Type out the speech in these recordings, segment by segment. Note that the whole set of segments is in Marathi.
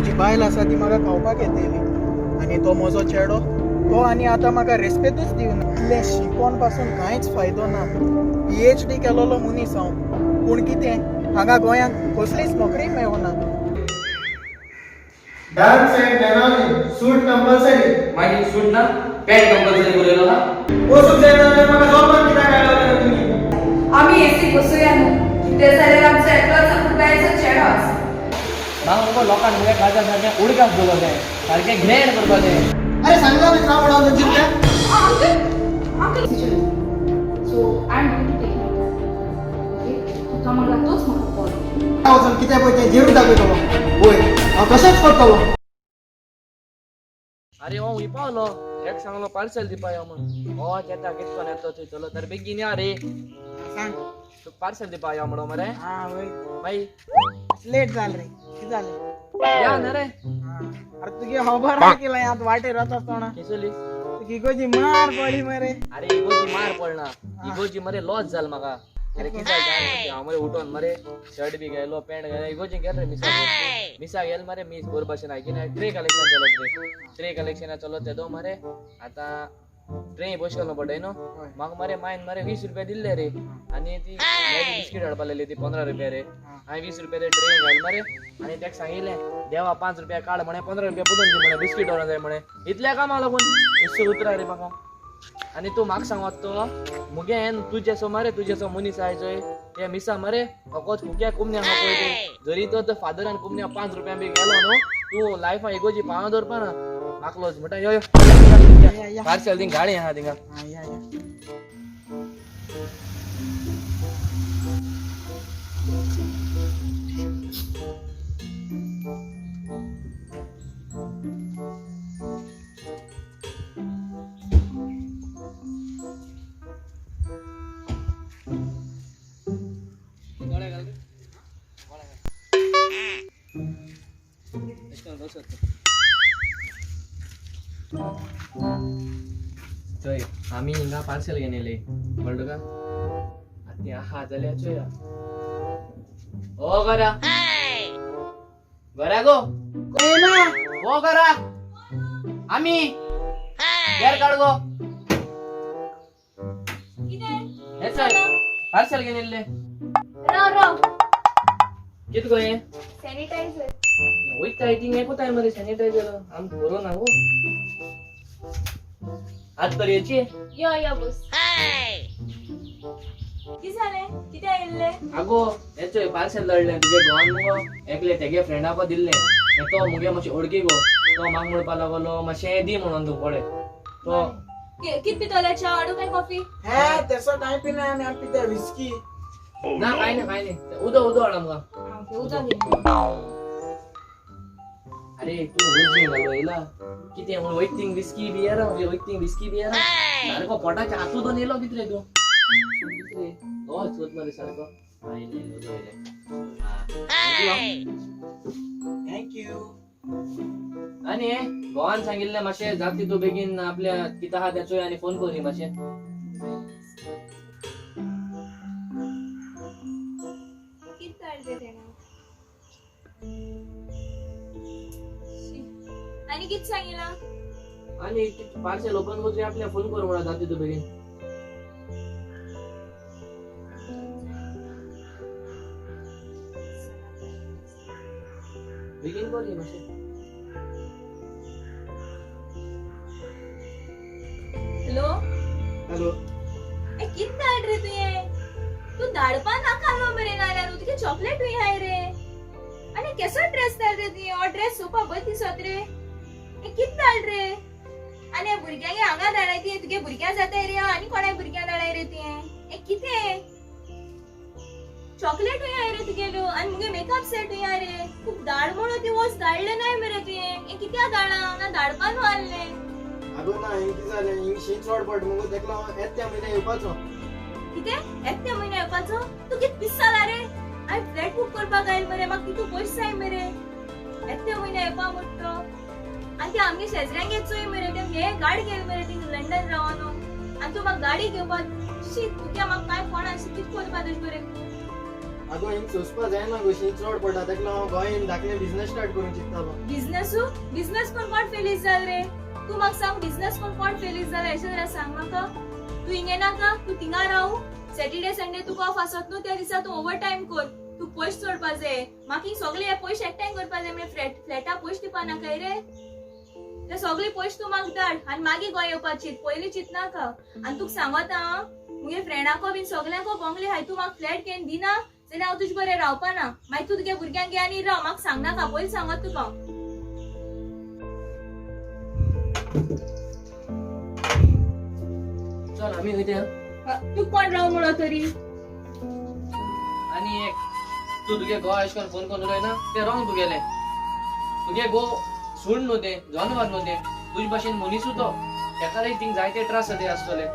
म्हजी बायल आसा ती म्हाका खावपाक येतली आनी तो म्हजो चेडो तो आनी आतां म्हाका रेस्पेदूच दिवना. इतलें शिकोवन पासून कांयच फायदो ना. PhD केलोलो मनीस हांव, पूण कितें हांगा गोंयांत कसलीच नोकरी मेळना. डान्स एंड डेनॉली सूट कंपल्सरी. मागीर सूट ना पॅन्ट कंपल्सरी उलयलो ना. वचूंक जायना जाल्यार म्हाका जॉबाक कित्याक घालवलें तुमी? आम्ही एसी बसूया न्हू ते जाल्यार आमचो एकलोच बायचो चेडो आसा. हांव मगो लोकांक मुगे काजा सारकें उडकास दवरलें सारकें घ्रेण करपाचें. अरे सांगला न्ही का म्हणून जितल्या so I am going to take my time. Okay तुका म्हाका तोच म्हाका कॉल. हांव वचून कितें पळय तें जेवून दाखयतलो. वय हांव तशेंच करतलो. अरे हो ही पावलो एक सांगलो पार्सल दिवपा यो म्हण. हो येता कितकोन येतो थंयतलो तर बेगीन या रे. सांग. तू पार्सल दिवपा यो म्हणो मरे. हां वय मागीर लेट जाल रे. कितें जालें? या ना रे. अरे तुगे खबर आहा की लाय आतां वाटेर वता आसतना केसली तुगे इगोजी मार पडली मरे. अरे इगोची मार पडना इगोची मरे लॉस जाल म्हाका. अरे कितें जालें हांव मरे उठोन मरे शर्ट बी घायलो पॅन्ट घायलो इगोची गेल रे मिसा गेल मरे मीस बोर भाशेन आयकीन ट्रे कलेक्शन चलत रे. ट्रे कलेक्शन चलत तेदो मरे आतां ट्रे बसलो पडय न्हू. म्हाका मरे मायन मरे 20 रुपया दिल्ले रे आनी ती मॅगी बिस्कीट हाडपा लागली ती 15 रुपया रे. हांवें 20 रुपया ते ट्रे घाल मरे आनी ताका सांगिल्लें देवा 5 रुपया काड म्हणे 15 रुपया पुदून दी म्हणे बिस्कीट व्हरोंक जाय म्हणे. इतल्या कामाक लागून इतशे उतरा रे म्हाका. आनी तूं म्हाका सांगत तो मुगे तुजे सो मरे तुजे सो मनीस आय चोय ते मिसा मरे फकत खुक्या कुमण्या हा पळय ते जरी तो फादरान कुमण्या 5 रुपया बी गेलो न्हू तूं लायफा इगोजी पावो दवरपा ना. माकलोच म्हणटा यो पार्सल थिंग गाडी आहा थिंगा. हां या या. गोळ्या घाल रे गोळ्या घाल. एस्टन बसत चोय आम्ही हिंगा पार्सल घेवन येयले कळ्ळो का. आनी आहा जाल्यार चोय ओ घरा घरा गो येना ओ घरा आम्ही गेर काढ गो. हे चल पार्सल घेवन येयले. राव कित गो हे सॅनिटायझर. वयता थिंग हे कोताय मरे सॅनिटायझर आम कोरोना गो. आज तर याची यो बस. किती झाले किती आयिल्ले? आगो हेचो पार्सल दळले तुगे घोवान मुगो एकले तेगे फ्रेंडाको दिल्ले तो मुगे मातशे ओळखी गो तो म्हाका म्हणपा लागलो मातशें दी म्हणून तूं पळय तो कित पितोले चा आडू काय कॉफी? हे तेसो कांय पिना आनी आमी पिता विस्की. ना काय नाही उदो हाड आमकां. उदक घे. अरे तू रोजी घालो येला कितें म्हणून वयतींग विस्की बियर वयतींग विस्की बियर सारको पोटाच्या हातून येयलो कितें रे तूं कितें तो चोत मरे सारको आयले उदो येयले. थँक्यू. आनी घोवान सांगिल्लें मातशें जाती तूं बेगीन आपल्या कितें आहा तें चोय आनी फोन कर मातशें. कित काढले तेणा? आणि कित सांगितला? आणि पार्सल ओपन करून आपल्या फोन कर म्हणा जाती तूं बेगीन. बेगीन कर रे मातशें. हॅलो हॅलो ए कित धाड रे तुये? तू धाडपा नाका बरें नाल्यार तुगे चॉकलेट हुई हाय रे. आनी केसो ड्रेस धाड रे तुये? हो ड्रेस सोपा बरें दिसत रे. ए कित धाड रे? आनी भुरग्यांक हांगा धाडाय ती तुगे भुरग्यां जाताय रे आनी कोणाय भुरग्यां धाडाय रे तुये? ए कितें चॉकलेट हुई हाय रे तुगेलो आनी मुगे मेकअप सेट हुई हाय रे. खूब धाड म्हणून ती वस धाडले नाय मरे तुये. ए कित्याक धाडा हांगा धाडपा न्हू आहले. आगो ना हें कितें जालें हिंग शीत चड पड मगो तेका लागून येत्या म्हयन्या येवपाचो. कितें एकट्या म्हयन्या येवपाचो? तू कित पिसाला रे? हांवें फ्लॅट बूक करपाक आयल मरे म्हाका तितू पयशे जाय मरे. एकट्या म्हयन्या येवपा म्हणटा आनी ते आमगे शेजऱ्यांक चोय मरे ते हे गाडी घेवन मरे ती लंडन रावा न्हू आनी तू म्हाका गाडी घेवपाक शी तुगे म्हाका काय फोन आसा कित करपा तशें मरे. आगो हिंग सोसपा जायना गो शीत चड पडटा तेका लागून गोंयन धाकले बिझनेस स्टार्ट करूंक चिंततालो बिझनेस कोण कोण फेलीस जाल रे तू म्हाका सांग बिझनेस कोण कोण फेलीस जाल अशें जाल्यार सांग म्हाका तू हिंगे नाका तू थिंगा रावू सॅटर्डे संडे तुका ऑफ आसत न्हू त्या दिसा तू ओव्हर टायम कर तू पयस सोडपा जाय म्हाका हिंग सगळे हे पयशे एकठांय करपा जाय म्हणजे फ्लॅटा पयशे दिवपा नाका रे ते सगळे पयशे तू म्हाका धाड आनी मागीर गोंय येवपाची पयलीं चिंत नाका आनी तुका सांगता हांव मुगे फ्रेंडाको बीन सगळ्यांको बंगले हाय तू म्हाका फ्लॅट घेवन दिना जाल्यार हांव तुजे बरें रावपा ना मागीर तू तुगे भुरग्यांक घे आनी राव म्हाका सांग नाका पयलीं सांगत तुका चल आम्ही वयते तू कोण राव म्हणो तरी आणि एक तू तुगे गो अशें करून फोन करून उलयना ते रॉंग तुगेले तुगे गो सूण न्हू ते जानवर न्हू ते तुजे भाशेन मनीसू तो तेका थिंग जायते त्रास ते आसतले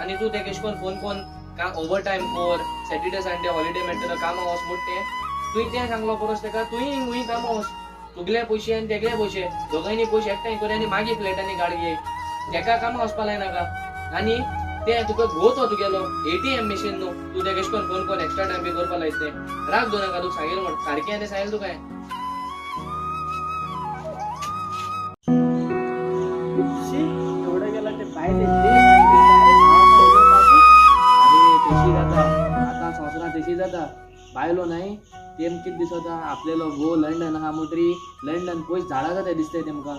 आणि तू तेका अशें करून फोन करून काम ओव्हर टायम कर सॅटर्डे संडे हॉलिडे मेळटलो कामां वच म्हणटे तुवें तें सांगलो परस तेका तुवें हुंय कामां वच तुगले पयशे आनी तेगले पयशे दोगांयनी पयशे एकठांय कर आनी मागीर फ्लॅटांनी गाडी घे तेका कामां वचपा लायनाका आनी ते तुका घोवतो तुगेलो एटीएम मशीन न्हू तू तेका अशें करून फोन करून एक्स्ट्रा टायम पे करपा लायते राग दो नाका तू सांगेल म्हण सारकें आनी सांगेल तुका एवढं गेलं ते पाहिले अरे तशी जाता आता संवसारात तशी जाता बायलो नाही तेम कित दिसता आपल्यालो गो लंडन आहा मोटरी लंडन पयस झाडा जाता दिसताय तेमकां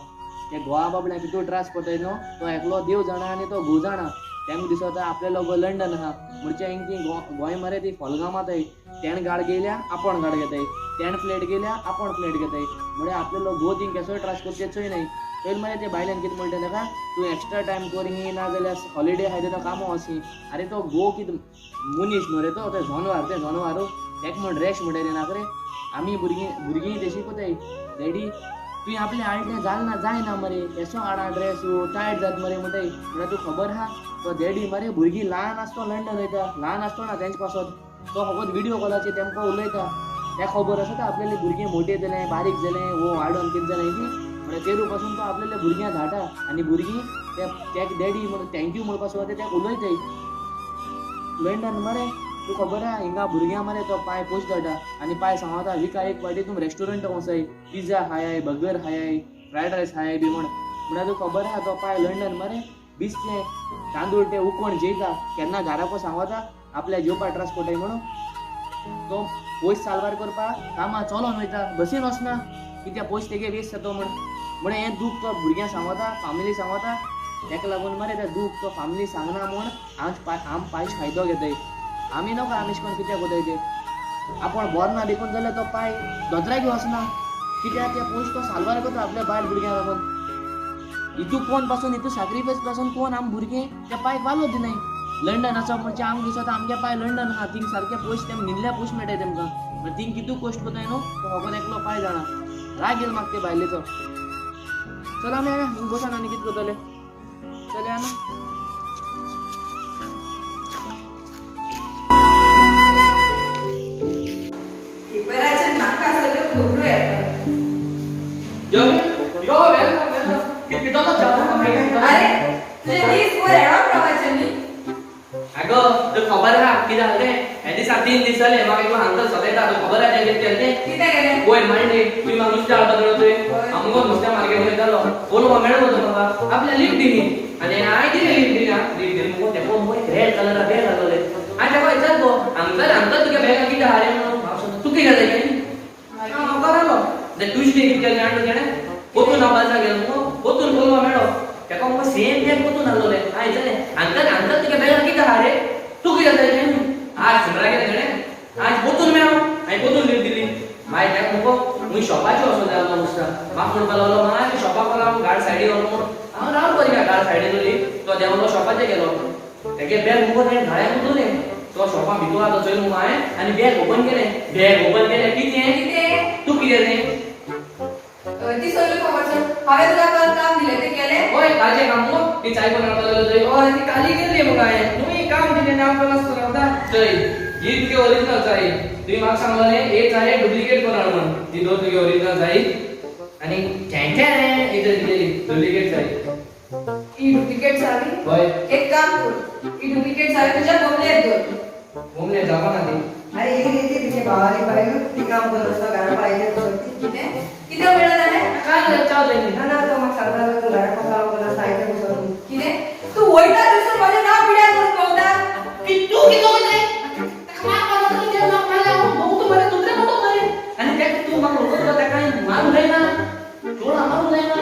ते गोवा बाबड्यांक कितू त्रास पडटाय न्हू तो एकलो देव जाणा आनी तो घो जाणा तेमकां दिसता आपल्यालो गो लंडन आहा म्हणचे हिंग ती गोंय मरे ती फॉलगामाताय तेण गाड गेल्या आपण गाड घेताय तेण फ्लॅट गेल्या आपण फ्लॅट घेताय म्हणजे आपल्यालो गो थिंग केसोय त्रास करचेचोय नाही पयलीं मागीर ते भायल्यान कितें म्हणटा तेका तूं एक्स्ट्रा टायम कर ही ना जाल्यार हॉलिडे आहाय तेका कामो वसी अरे तो गो कितें मनीस न्हू रे तो ते जनवारू एक म्हण रेश म्हणटा नाक रे आमी भुरगीं तेशी कोताय डॅडी तुवें आपलें हाडलें जालना जायना मरे केसो हाडा ड्रेस टायट जाता मरे म्हणटाय म्हळ्यार तूं खबर आहा तो डॅडी मरे भुरगीं ल्हान आसतो लंडन वयता ल्हान आसतो ना तेंचे पासत तो फकत व्हिडिओ कॉलाचेर तेमकां उलयता त्या खबर आसा आपल्याले भुरगें मोठे जालें बारीक जालें वो वाडोन कितें जालें ती म्हणजे तेरू पासून तो आपल्याल्या भुरग्यांक धाडटा आनी भुरगीं त्या डॅडी म्हणून थँक्यू म्हणपा सुद्दां ते उलयताय लंडन मरे तू खबर आहा हिंगा भुरग्यां मरे तो पांय पोस्ट धाडटा आनी पांय सांगता विका एक फावटी तुम रेस्टॉरंट वचाय पिझ्झा खायाय बर्गर खायाय फ्रायड रायस खायाय बी म्हणल्यार तू खबर आहा तो पांय लंडन मरे बिसले तांदूळ ते उकोण जेयता केन्ना घराको सांगता आपल्या जेवपा त्रास पडटाय म्हणून तो पयस सालवार करपा कामां चलोन वयता बसीन वचना कित्याक पयस तेगे वेस्ट जाता म्हण हें दूख तो भुरग्यांक सांगता फॅमिली सांगता तेका लागून मरे तें दूख तो फॅमिली सांगना म्हूण आम पायस फायदो घेताय आमी नका आमी शिकून कित्याक कोताय ते आपण बरो ना देखून जाल्यार तो पांय दोतराक वचना कित्याक ते पयस तो सालवार करता आपल्या बायल भुरग्यांक लागून हितू कोण पासून हितू सॅक्रिफायस पासून कोण आम भुरगे त्या पांय वालो दिनाय लंडन आसा म्हणजे आमकां दिसता आमगे पांय लंडन आहा थिंग सारके पयस तेम निल्ल्या पयस मेळटाय तेमकां थिंग कितू कश्ट कोताय न्हू तो फकत एकलो पांय जाणा राग येल म्हाका ते भायलेचो चल आमी बसान आनी कितें करतले चलया ना पेपराचेर म्हाका सगळ्यो खबरो येता अरे तुझे दीस वर येणो प्रवचन न्ही अगं तुका खबर आहा कितें जालें तें ह्या दिसा 3 दीस जाले म्हाका एकलो हांगा सतयता तुका खबर आहा तें कितें केलें कितें केलें वयर मांडली तुवें म्हाका नुस्तें हाडपाक दिलो तुवें आमगो नुस्तें मार्केट वयतालो बोलवा मेळ्ळो तो म्हाका आपल्या लिफ्ट दिली आनी हांवें दिलें लिफ्ट दिली मुगो तेको रेड कलरा बॅग घातलें हांवें तेका विचार गो अंकल तुगे बॅगां कितें आहा रे म्हणून तूं कितें घातलें तें म्हाका रावलो ते ट्युजडे कितें केलें हाडलो तेणें पोतून हांव गेलो मुगो पोतून बोलवा मेळ्ळो तेका म्हाका सेम बॅग पोतून हाडलोलें हांवें विचारलें अंकल तुगे बॅगां कितें आहा रे तूं कितें घातलें तें आज सिमरा गेलें तेणें आज पोतून मेळ्ळो हांवें पोतून लिफ्ट दिली मागीर तेका मुगो मुई शॉपाचेर वचूं जाय आसलो नुस्ता म्हाका म्हणपा लागलो मागीर शॉपाक पावलो हांव गाड सायडीक व्हरो म्हणून हांव रावलो पळय गाड सायडीन उरली तो देंवलो शॉपाचेर गेलो तेगे बॅग मुगो तेणें घाळ्यान उडोवलें तो शॉपाक भितर आलो चोय मुगो हांवें आनी बॅग ओपन केलें कितें तूं कितें तें ती सगळी प्रवचन हांवें तुका काल काम दिलें तें केलें ओय कालचें काम मुगो ती चाय करून हाडपाक लागलो थंय हय ती काली केल्ली मुगो हांवें तुमी काम दिलें आनी हांव केलो आसतो रावता थंय ही तुगे ओरिजिनल चाय तुवें म्हाका सांगलोलें एक चाय डुप्लिकेट करून हाड म्हणून ती दोन तुगे ओरिजिनल चाय आनी ठें इधर दिलेली डुप्लिकेट चाय ही डुप्लिकेट चावी हय एक काम कर ही डुप्लिकेट चावी तुज्या बंगल्यात दवर घूमने जावा ना ती अरे ये तिचे भावाली पाहिजे ती काम करत असता घरा पाहिजे किती वेळ झाला काय चाव जाईल ना तो मग सांगता तू घरा पसाव करत साहित्य बसवून किती तू वैता दिवस माझे नाव पिढ्या करून पावता की तू किती म्हणजे कमाल मला तू जे नाव मला भाऊ तो मला दुसरे मोठो करे आणि त्या तू मला होतो त्या काय मारू नाही ना जोडा मारू नाही ना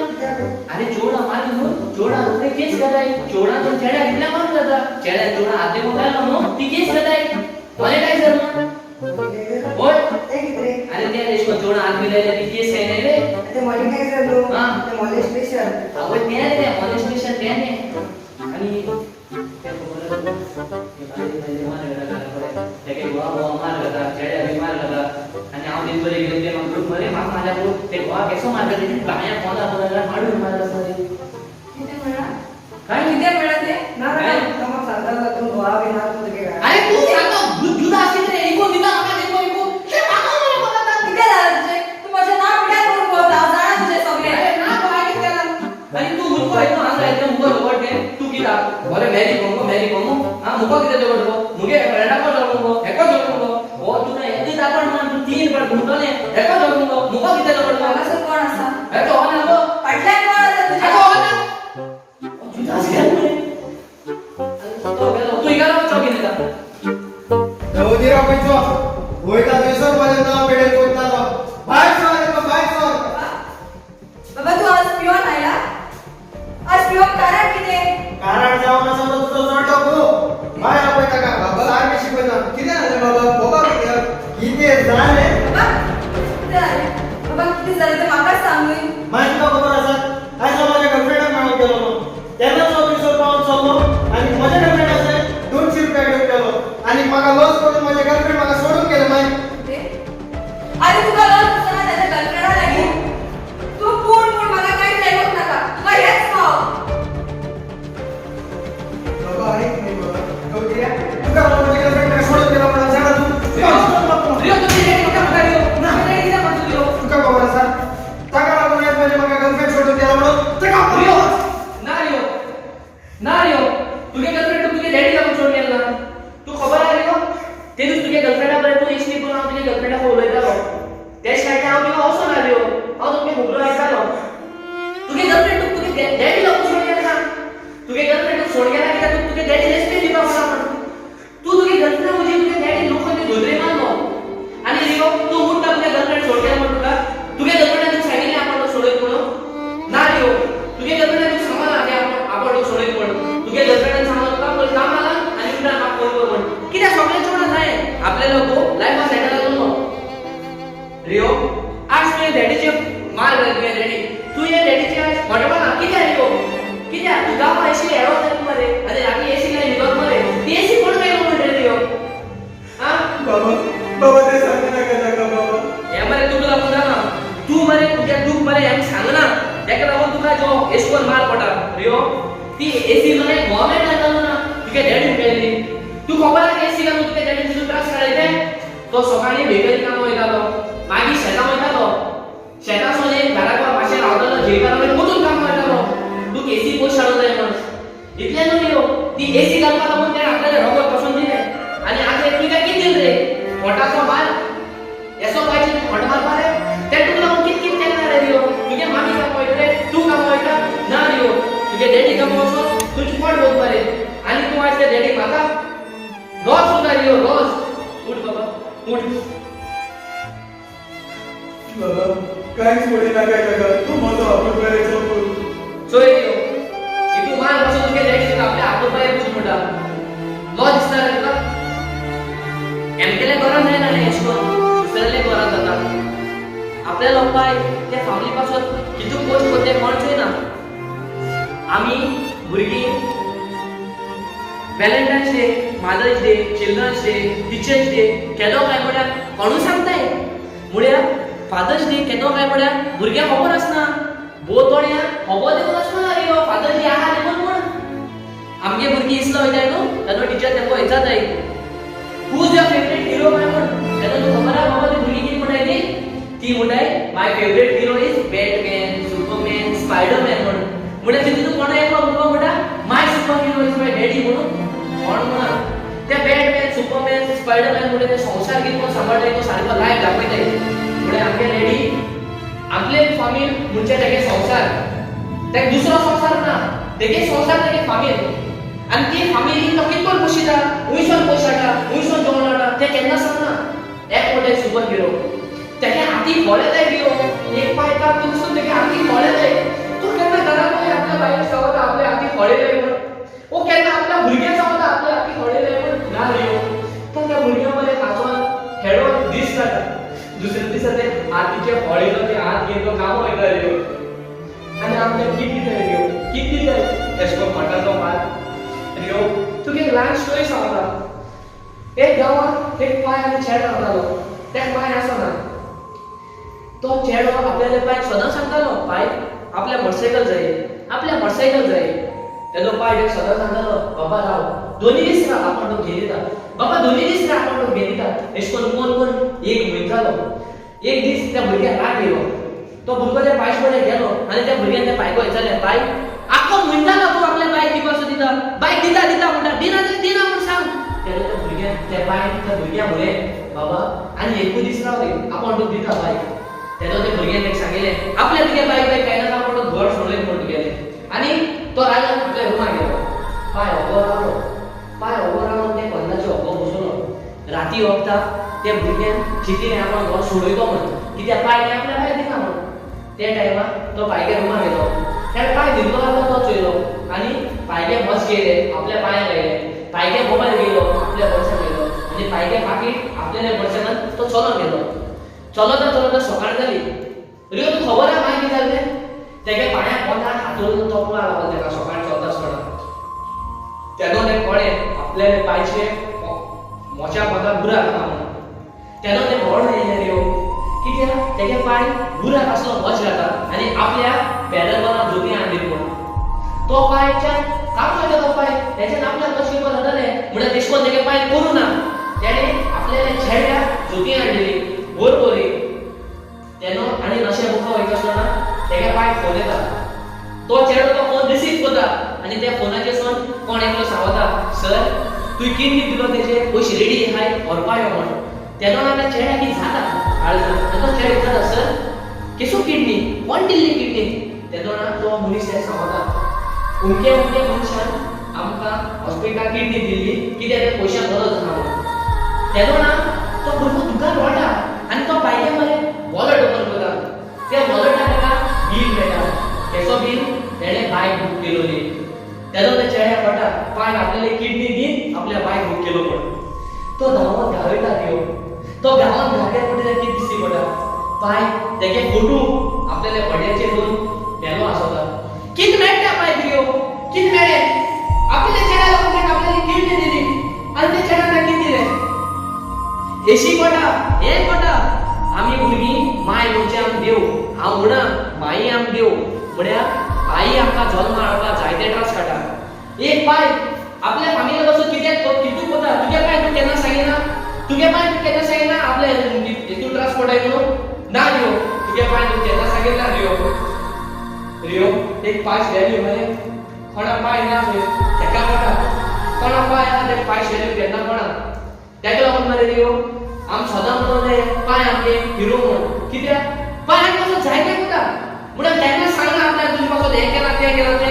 अरे जोडा मारू जोडा होते केस कराय जोडा तो चेड्या कितल्या मारू जाता चेड्या जोडा आते मोबाईल नो ती केस कराय मला काय सर होय अरे त्या देशको जोडा आत मिळायला ती केस काय नाही रे ते मला काय झालो हा. ते मॉलेस्टेशन आवड नाही रे मॉलेस्टेशन ते नाही आणि त्या बोलला ते काही गोवा मार गता चेड्या बी मार गता आणि आव दिन बरे गेले ते मग ग्रुप मध्ये माग माझ्या ग्रुप ते गोवा केसो मार गते बाया कोणा कोणाला मारून मारला सर किती वेळा काय किती वेळा ते ना ना तो मग सांगता तू गोवा बी ना तू ते अरे तू सांगतो जुदा असेल रे इको दिला आका इको हे मागव मला बोलता किती झालं तुझे तू माझे नाव पिढ्या करून पावता जाणा तुझे सगळे अरे ना बाई त्याला आणि तू मुको आहे तो आंध्र एकदम मुको ओटे तू किला बोले मेरी कोमो हां मुको किते जोडो मुगे रेडा को जोडो एको जोडो ओ तू ना एदी दापण मान तू तीन बार घुटने एको जोडो मुको किते जोडो असं कोण असा एको हो ना गो पटल्या कोण असा तुझ्या एको हो ना जुदा असेल रे तो गेलो तू इगाला चौकी दिला नवदीराव पैचो वैता दिवस माझे नाव पिढ्या कोणता बाय सर बाबा तू आज पिऊन आला आज पिऊन कारण किती कारण जाऊन असं तर तुझं जोडलो गो बाय पैता का बाबा आम्ही शिकवतो किती झाले बाबा बाबा किती झाले बाबा किती झाले बाबा किती झाले ते माका सांगू माहिती का खबर असत आज माझ्या गर्लफ्रेंड नाव केलो त्यांनाच ऑफिसवर पाहून चाललो आणि माझ्या गर्लफ्रेंड असे 200 रुपये घेऊन गेलो आणि मला लॉस करून माझ्या गर्लफ्रेंड मला सोडून गेलं माहिती अरे तुला लॉस असताना त्याच्या गर्लफ्रेंडला लागली तू पूर्ण मला काही ऐकत नका तुला हेच खाव बाबा ऐक नाही बाबा गौरीया तुका माझ्या गर्लफ्रेंड सोडून गेला मला जाणा तू रियो तू हे मोठा मोठा रियो ना नाही दिला मग रियो तुका खबर असत टाका लागून येत म्हणजे माझ्या गर्लफ्रेंड सोडून गेला म्हणून ते का रियो ना रियो तुझे गर्लफ्रेंड तुझे डॅडी ला सोडून गेला तू खबर आहे रियो ते दिवस तुझे गर्लफ्रेंड बरे तू एसटी पण तुझे गर्लफ्रेंड को बोलयता त्याच काय काय किंवा असो ना रियो अहो तुम्ही मुगलो ऐकालो तुझे गर्लफ्रेंड तुझे डॅडी ला सोडून गेला तुझे गर्लफ्रेंड सोड गेला की तू तुझे डॅडी रेस्पेक्ट दिला मला तू तुझे गर्लफ्रेंड म्हणजे तुझे डॅडी लोकांनी धोदरे मानलो आणि रियो तू मुद्दा तुझे गर्लफ्रेंड सोड गेला म्हणतो का तुझे गर्लफ्रेंड तू सांगितले आपण सोडत म्हणून ना रियो तुझे गर्लफ्रेंड तू सांगा आधी आपण सोडत म्हणून तुझे गर्लफ्रेंड सांगत होता पण काम आला आणि तुला माफ करू म्हणून किती सगळे छोडा नाही आपले लोक लाईफ सेटल करून रियो आज तुझे डॅडीचे मार तुझे डॅडी तू ये डॅडीचे आज मोठेपणा ना किती आहे रियो किती आहे तू गाव एसी एडो मध्ये अरे आम्ही एसी नाही निघत मध्ये ती एसी कोण काय म्हणते रियो हां बाबा बाबा ते सांग नका बाबा यामध्ये तू तुला बोलला ना तू मरे तुझ्या दुःख मरे याम सांग ना त्याकडे लागून तुका जो एसकोन मार पडा रियो ती एसी मध्ये गव्हर्नमेंट लागलो ना तुझे डॅडी उठेली तू खबर आहे एसी का तुझे डॅडी तुझं त्रास करायचे तो सकाळी बेकरी काम वयतालो मागी शेता वयतालो शेता सोने घरावर माशे रावतालो जेकारामध्ये कुठून काम वयतालो तू एसी पोस्ट शाळो जाय म्हणून इतले नो रियो ती एसी घालपा लागून त्या आपल्याला रबर पसंत दिले आणि आज तू काय किती रे मोठाचा माल एसो पाहिजे मोठा माल मारे त्या तुला किती केला रे रियो तुझे मामी काम वयते तू काम वयता ना रियो तुझे डॅडी काम वसो तुझी पोट बोल मारे आणि तू आज त्या डॅडी माता रोज सुद्धा रियो रोज उठ बाबा उठ बाबा काहीच पुढे नका तू माझं आपण करायचं सोय रियो इतू माल बसो तुझे डॅडी सुद्धा आपल्या आपण पाय खूप मोठा लॉ दिसणार आहे तुला एमकेले गरज नाही ना एसको दुसऱ्याले गरज जाता आपल्या लोकाय त्या फॅमिली पासून किती पोस्ट होते म्हणतोय ना आम्ही भुरगी Valentine's day mother's day children's day teachers day केदो काय म्हळ्यार कोणू सांगताय म्हळ्यार फादर्स डे केदो काय म्हळ्यार भुरग्याक खबर आसना बोतोड्या खबर देऊन आसना रे फादर्स डे आहा देखून म्हण आमगे भुरगी इसलो वयताय न्हू तेन्ना टीचर तेंको विचारताय who is your favourite hero काय म्हण तेन्ना तू खबर आहा बाबा ती भुरगी कितें म्हणटाय ती म्हणटाय my favourite hero is Batman Superman Spiderman म्हण म्हळ्यार तितून कोणा एकलो म्हणटा my super hero is my daddy म्हणून कोण म्हणा त्या बॅटमॅन सुपरमॅन स्पायडरमॅन मुळे ते संसार कितको सांभाळटाय तो सारको लायक दाखयताय मुळे आमगे लेडी आपले फामील म्हणजे तेगे संसार ते दुसरो संसार ना तेगे संसार तेगे फामील आणि ती फामील तो कितको खुशीता उयसोन पोशाटा उयसोन जेवणाटा ते केन्ना सांगना एक मोठे सुपर हिरो तेगे हाती खोळे जाय दियो एक पाय का तुमसून तेगे हाती खोळे जाय तू केन्ना घरात वय आपल्या बायला सांगता आपले हाती खोळे जाय म्हणून ओ केन्ना आपल्या भुरग्या सांगता आपले हाती खोळे जाय म्हणून ना दियो तर त्या भुरग्यामध्ये हातून खेळो दीस जाता दुसऱ्या दिसा ते हातीचे खोळेलो ते हात घेतो काम वयता दियो आणि आमच्या किती जाय दियो किती जाय एसको मटाचो मार रियो तुका एक ल्हान स्टोरी सांगता एक गांवांत एक पाय आनी चेडो रावतालो त्या पाय आसना तो चेडो आपल्याले पाय सदां सांगतालो पाय आपल्या मोटरसायकल जाय तेजो पाय सदां सांगतालो बाबा राव दोनी दीस राव आपण तो घेवन येता बाबा दोनी दीस राव आपण तो घेवन येता एश कोन कोण एक म्हयनो एक दीस त्या भुरग्याक राग येयलो तो भुरगो त्या पायस कडेन गेलो आनी त्या भुरग्यान त्या बायको विचारलें बाय आख्खो म्हणटालो तूं आपल्या बायक दिवपाचो दिता बायक दिता म्हणटा दिना जाल्यार दिना म्हूण सांग तेन्ना त्या भुरग्यान त्या बायन त्या भुरग्या म्हळें बाबा आनी एकूच दीस राव रे आपण तो दिता बायक तेन्ना त्या भुरग्यान ताका सांगिल्लें आपल्या तुगे बायक काय ना आपण तो घर सोडून म्हणून गेलें आनी तो रागान आपल्या रुमान गेलो पाय होबो रावन ते पन्नाचे होबो बसलो राती वखता त्या भुरग्यान चिंतिलें आपण घर सोडयतो म्हणून कित्याक पाय आपल्या बायक दिता म्हणून त्या टायमार तो पायगे रुमान गेलो त्या पाय दिल्लो आसलो तो चोयलो आनी पायगे बस गेले आपल्या पांयाक लायले पायगे मोबायल गेलो आपल्या बर्सान गेलो आनी पायगे पाकीट आपल्या बर्सानान तो चलोन गेलो चलता सकाळ जाली रियो तूं खबर आहा मागीर कितें जालें तेगे पांयाक पोंदाक हातून तोपला लागलो तेका सकाळ चलता आसतना तेदो तें कळ्ळें आपल्या पांयचे मोच्या पोंदाक बुराक आहा म्हणून तेदो तें व्हड येयलें रियो कित्याक तेगे पांय बुराक आसलो मोच घाता आनी आपल्या पॅडलवरां जोती हाडली पूण तो पांयच्यान काम करता तो पांय तेच्यान आपल्याक कशें करपा जातालें म्हणल्यार तेश कोन्न तेगे पांय करूं ना तेणे आपल्याले छेड्याक जोती हाडलेली बोरी तेनो आनी नशे मुखार वयता आसतना तेगे पांय फोन येता तो चेडो तो फोन रिसीव करता आनी त्या फोनाचेर सोन कोण एकलो सांगता सर तुवें कितें दिलो तेजे पयशे रेडी आहाय व्हरपा यो म्हण तेदो आपल्या चेड्याक कितें जाता आनी तो चेडो विचारता सर केसो किडनी कोण दिल्ली किडनी तेदो तो मनीस तेका सांगता उमके मनशान आमकां हॉस्पिटलाक किडनी दिल्ली कित्याक त्या पयशांक गरज आहा म्हणून तेदो तो भुरगो दुकान वाडटा आनी तो पायगे मरे वॉलेट ओपन करता त्या वॉलेटाक तेका बील मेळटा तेचो बील तेणे बायक बूक केलोली तेदो त्या चेड्याक कळटा पाय आपल्याला किडनी दीन आपल्या बायक बूक केलो म्हणून तो धांवून धांवयता त्यो तो गांवांत धांवल्या पडटा कितें दिसती पडटा पाय तेगे फोटो आपल्याला पड्याचेर दवरून बेलो आसता कितें मेळटा पाय त्यो कितें मेळ्ळें आपल्या चेड्या लागून तेका आपल्याला किडनी दिली आनी त्या चेड्याक ताका कितें दिलें एशी कोटा हे कोटा आमी भुरगीं माय म्हणजे आम देव हांव म्हणा माई आम देव म्हळ्यार आई आमकां जल्म हाडपाक जायते त्रास काडटा एक पाय आपल्या फामिली बसून कित्याक कितू कोता तुगे पाय तूं केन्ना सांगिना आपल्या हितून त्रास पडटाय म्हणून ना रियो तुगे पाय तूं केन्ना सांगिना रियो एक पायस व्हॅल्यू मरे कोणा पाय ना थंय तेका कोटा कोणा पाय आहा ते पायस व्हॅल्यू केन्ना कोणा तेका लागून मरे रियो आम सदां म्हणून पाय आमगे हिरो म्हणून कित्याक पाय आमकां जायते कोता म्हणून तेन्ना सांगना आपल्याक तुजे पासून हें केलां तें केलां तें